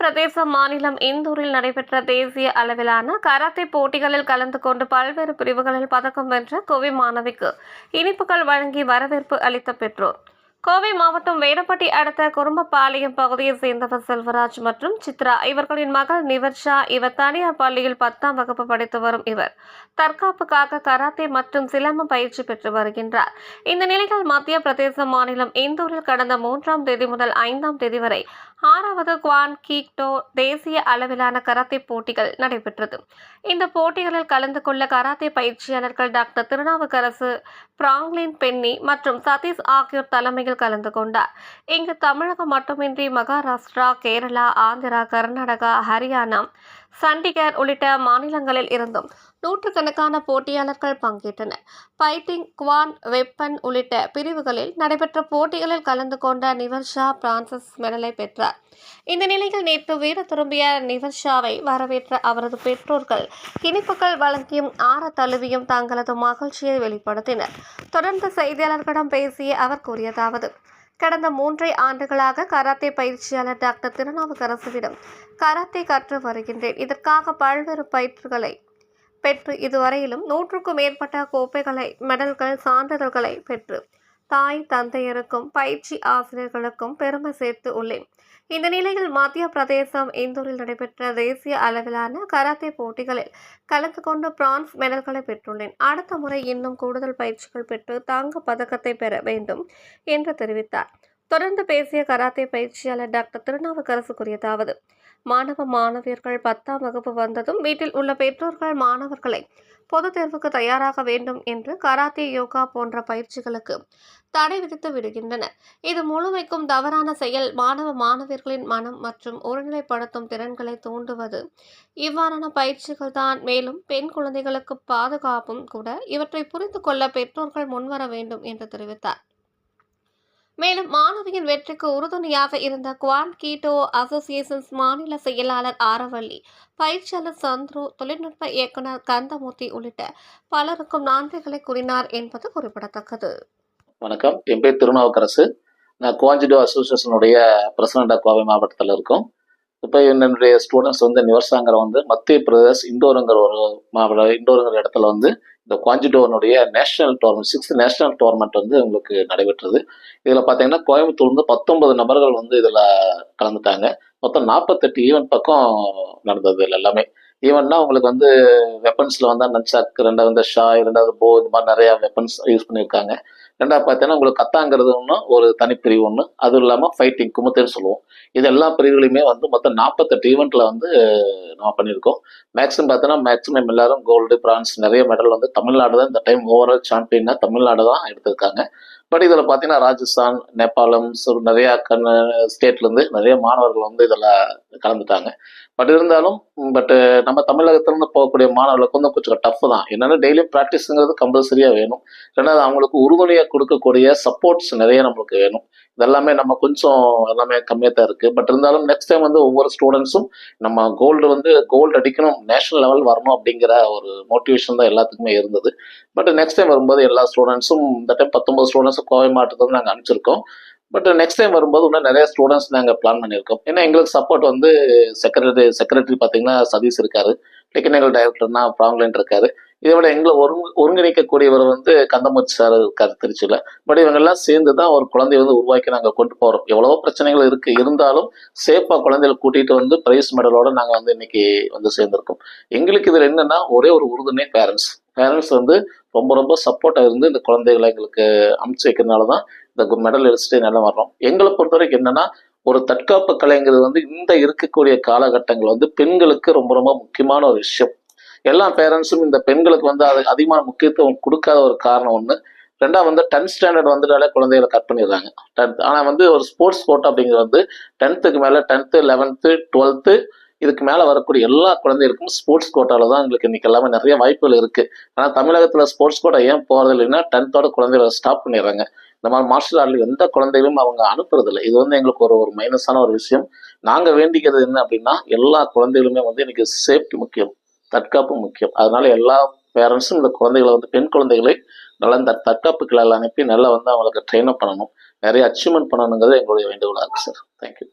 பிரதேச மாநிலம் இந்தூரில் நடைபெற்ற தேசிய அளவிலான கராத்தே போட்டிகளில் கலந்து கொண்டு பல்வேறு பிரிவுகளில் பதக்கம் வென்ற கோவை மாணவிக்கு இனிப்புகள் வழங்கி வரவேற்பு அளித்த பெற்றோர். கோவை மாவட்டம் வேடப்பட்டி அடுத்த குறும்பபாளையம் பகுதியைச் சேர்ந்தவர் செல்வராஜ் மற்றும் சித்ரா. இவர்களின் மகள் நிவர்ஷா. இவர் தனியார் பள்ளியில் 10ஆம் வகுப்பு படித்து வரும் இவர் தற்காப்புக்காக கராத்தே மற்றும் சிலம்பம் பயிற்சி பெற்று வருகின்றார். இந்த நிலையில் மத்திய பிரதேச மாநிலம் இந்தூரில் கடந்த 3ஆம் தேதி முதல் 5ஆம் தேதி வரை 6வது குவான் கீக்டோ தேசிய அளவிலான கராத்தே போட்டிகள் நடைபெற்றது. இந்த போட்டிகளில் கலந்து கொள்ள கராத்தே பயிற்சியாளர்கள் டாக்டர் திருநாவுக்கரசு, பிராங்க்லின் பென்னி மற்றும் சதீஷ் ஆகியோர் தலைமையில் கலந்து கொண்டார். இங்கு தமிழகம் மட்டுமின்றி மகாராஷ்டிரா, கேரளா, ஆந்திரா, கர்நாடகா, ஹரியானா, சண்டிகர் உள்ளிட்ட மாநிலங்களில் இருந்தும் நூற்றுக்கணக்கான போட்டியாளர்கள் பங்கேற்றனர். ஃபைட்டிங், குவான், வெப்பன் உள்ளிட்ட பிரிவுகளில் நடைபெற்ற போட்டிகளில் கலந்து கொண்ட நிவர்ஷா பிரான்சஸ் மெடலை பெற்றார். இந்த நிலையில் நேற்று வீடு திரும்பிய நிவர்ஷாவை வரவேற்ற அவரது பெற்றோர்கள் இனிப்புகள் வழங்கியும் ஆற தழுவியும் தங்களது மகிழ்ச்சியை வெளிப்படுத்தினர். தொடர்ந்து செய்தியாளர்களிடம் பேசிய அவர் கூறியதாவது: கடந்த 3 ஆண்டுகளாக கராத்தே பயிற்சியாளர் டாக்டர் திருநாவுக்கரசுவிடம் கராத்தே கற்று வருகின்றேன். இதற்காக பல்வேறு பயிற்சிகளை பெற்று இதுவரையிலும் 100க்கும் மேற்பட்ட கோப்பைகளை, மெடல்கள், சான்றிதழ்களை பெற்று தாய் தந்தையருக்கும் பயிற்சி ஆசிரியர்களுக்கும் பெருமை சேர்த்து உள்ளேன். இந்த நிலையில் மத்திய பிரதேசம் இந்தூரில் நடைபெற்ற தேசிய அளவிலான கராத்தே போட்டிகளில் கலந்து கொண்டு பிரான்ஸ் மெடல்களை பெற்றுள்ளேன். அடுத்த முறை இன்னும் கூடுதல் பயிற்சிகள் பெற்று தங்க பதக்கத்தை பெற வேண்டும் என்று தெரிவித்தார். தொடர்ந்து பேசிய கராத்தே பயிற்சியாளர் டாக்டர் திருநாவுக்கரசு கூறியதாவது: மாணவ மாணவியர்கள் 10ஆம் வகுப்பு வந்ததும் வீட்டில் உள்ள பெற்றோர்கள் மாணவர்களை பொதுத் தேர்வுக்கு தயாராக வேண்டும் என்று கராத்தே, யோகா போன்ற பயிற்சிகளுக்கு தடை விதித்து விடுகின்றனர். இது முழுமைக்கும் தவறான செயல். மாணவ மாணவியர்களின் மனம் மற்றும் ஒருநிலைப்படுத்தும் திறன்களை தூண்டுவது இவ்வாறான பயிற்சிகள் தான். மேலும் பெண் குழந்தைகளுக்கு பாதுகாப்பும் கூட. இவற்றை புரிந்து கொள்ள பெற்றோர்கள் முன்வர வேண்டும் என்று தெரிவித்தார். மேலும் மாணவியின் வெற்றிக்கு உறுதுணையாக இருந்த குவான் கீட்டோ அசோசியேஷன்ஸ் மாநில செயலாளர் ஆரவள்ளி, பயிற்சியாளர் சந்துரு, தொழில்நுட்ப இயக்குனர் கந்தமூர்த்தி உள்ளிட்ட பலருக்கும் நன்றிகளை கூறினார் என்பது குறிப்பிடத்தக்கது. வணக்கம், என் பேர் திருநாவுக்கரசு. நான் குவான்ஜிடோ அசோசியேஷனுடைய பிரசிடண்டாக கோவை மாவட்டத்தில் இருக்கோம். இப்போ என்னுடைய ஸ்டூடெண்ட்ஸ் நிவர்ஷாங்கிற மத்திய பிரதேஷ் இண்டோருங்கிற ஒரு இண்டோருங்கிற இடத்துல இந்த குவான்ஜிடோனுடைய national tournament 6th national tournament உங்களுக்கு நடைபெற்றது. இதில் பார்த்தீங்கன்னா கோயம்புத்தூர்லேருந்து 19 நபர்கள் இதில் கலந்துட்டாங்க. மொத்தம் 48 ஈவெண்ட் பக்கம் நடந்தது. இதில் எல்லாமே ஈவெண்ட்னா உங்களுக்கு வெப்பன்ஸில் நன்சாக், ரெண்டாவது ஷா, ரெண்டாவது போ, இந்த மாதிரி நிறையா வெப்பன்ஸ் யூஸ் பண்ணியிருக்காங்க. ரெண்டாவது பார்த்தீங்கன்னா உங்களுக்கு கத்தாங்கிறது ஒன்று, ஒரு தனிப்பிரிவு ஒன்று, அதுவும் இல்லாமல் ஃபைட்டிங், குமுத்தேன்னு சொல்லுவோம். இது எல்லா பிரிவுகளையுமே மொத்தம் 48 ஈவெண்ட்டில் நம்ம பண்ணியிருக்கோம். மேக்ஸிமம் எல்லாரும் கோல்டு, பிரான்ஸ், நிறைய மெடல் தமிழ்நாடு தான் இந்த டைம் ஓவரால் சாம்பியனாக தமிழ்நாடு தான் எடுத்திருக்காங்க. பட் இதில் பார்த்தீங்கன்னா ராஜஸ்தான், நேபாளம், நிறையா ஸ்டேட்லேருந்து நிறைய மாணவர்கள் இதில் கலந்துட்டாங்க. பட் இருந்தாலும் நம்ம தமிழகத்திலிருந்து போகக்கூடிய மாணவர்களுக்கு கொஞ்சம் டஃப் தான். என்னென்னா டெய்லியும் ப்ராக்டிஸுங்கிறது கம்பல்சரியாக வேணும். ரெண்டாவது அவங்களுக்கு உறுதுணையாக கொடுக்கக்கூடிய சப்போர்ட்ஸ் நிறைய நம்மளுக்கு வேணும். இதெல்லாமே நம்ம கொஞ்சம் எல்லாமே கம்மியாக தான் இருக்குது. பட் இருந்தாலும் நெக்ஸ்ட் டைம் ஒவ்வொரு ஸ்டூடெண்ட்ஸும் நம்ம கோல்டு அடிக்கணும், நேஷனல் லெவல் வரணும் அப்படிங்கிற ஒரு மோட்டிவேஷன் தான் எல்லாத்துக்குமே இருந்தது. பட் நெக்ஸ்ட் டைம் வரும்போது எல்லா ஸ்டூடெண்ட்ஸும் இந்த டைம் 19 ஸ்டூடெண்ட்ஸும் கோவை மாவட்டத்தில் நாங்கள் அனுப்பிச்சிருக்கோம். பட் நெக்ஸ்ட் டைம் வரும்போது இன்னும் நிறைய ஸ்டூடெண்ட்ஸ் நாங்கள் பிளான் பண்ணியிருக்கோம். ஏன்னா எங்களுக்கு சப்போர்ட் செக்ரட்டரி பார்த்தீங்கன்னா சதீஷ் இருக்காரு, டெக்னிக்கல் டைரக்டர்னா பிராங்க்லின் இருக்காரு. இதை விட எங்களை ஒருங்கிணைக்கக்கூடியவர் கந்தமூர்த்தி சார் இருக்காரு திருச்சியில். பட் இவங்கெல்லாம் சேர்ந்து தான் ஒரு குழந்தைய உருவாக்கி நாங்கள் கொண்டு போகிறோம். எவ்வளவோ பிரச்சனைகள் இருந்தாலும் சேஃபாக குழந்தைகளை கூட்டிகிட்டு பிரைஸ் மெடலோட நாங்கள் இன்னைக்கு சேர்ந்துருக்கோம். எங்களுக்கு இதில் என்னன்னா ஒரே ஒரு உறுதுணை பேரண்ட்ஸ் ரொம்ப ரொம்ப சப்போர்ட்டாக இருந்து இந்த குழந்தைகளை எங்களுக்கு அமுச்சு வைக்கிறதுனால தான் இந்த மெடல் எடுத்துட்டு நல்லா வர்றோம். எங்களை பொறுத்த வரைக்கும் என்னன்னா ஒரு தற்காப்பு கலைங்கிறது இந்த இருக்கக்கூடிய காலகட்டங்கள் பெண்களுக்கு ரொம்ப ரொம்ப முக்கியமான ஒரு விஷயம். எல்லா பேரண்ட்ஸும் இந்த பெண்களுக்கு அது அதிகமான முக்கியத்துவம் கொடுக்காத ஒரு காரணம் ஒன்று. ரெண்டாவது 10th ஸ்டாண்டர்ட் வந்துட்டாலே குழந்தைகளை கட் பண்ணிடுறாங்க. ஆனால் ஒரு ஸ்போர்ட்ஸ் கோட்டா அப்படிங்கிறது 10th மேலே 10th, 11th, 12th இதுக்கு மேலே வரக்கூடிய எல்லா குழந்தைகளுக்கும் ஸ்போர்ட்ஸ் கோட்டாவில் தான் எங்களுக்கு இன்னைக்கு எல்லாமே நிறைய வாய்ப்புகள் இருக்குது. ஆனால் தமிழகத்தில் ஸ்போர்ட்ஸ் கோட்டா ஏன் போகிறது இல்லைன்னா 10th குழந்தைகளை ஸ்டாப் பண்ணிடுறாங்க. இந்த மாதிரி மார்ஷல் ஆர்ட்ல எந்த குழந்தைகளும் அவங்க அனுப்புறதில்லை. இது எங்களுக்கு ஒரு மைனஸான ஒரு விஷயம். நாங்கள் வேண்டிக்கிறது என்ன அப்படின்னா எல்லா குழந்தைகளுமே இன்னைக்கு சேஃப்டி முக்கியம், தற்காப்பு முக்கியம். அதனால எல்லா பேரண்ட்ஸும் இந்த குழந்தைகளை பெண் குழந்தைகளை நல்லா இந்த தற்காப்பு கிளால் அனுப்பி நல்லா அவங்களுக்கு ட்ரெயின் அப் பண்ணணும், நிறைய அச்சீவ்மெண்ட் பண்ணணுங்கிறது எங்களுடைய வேண்டுகோளாக இருக்குது சார். தேங்க்யூ.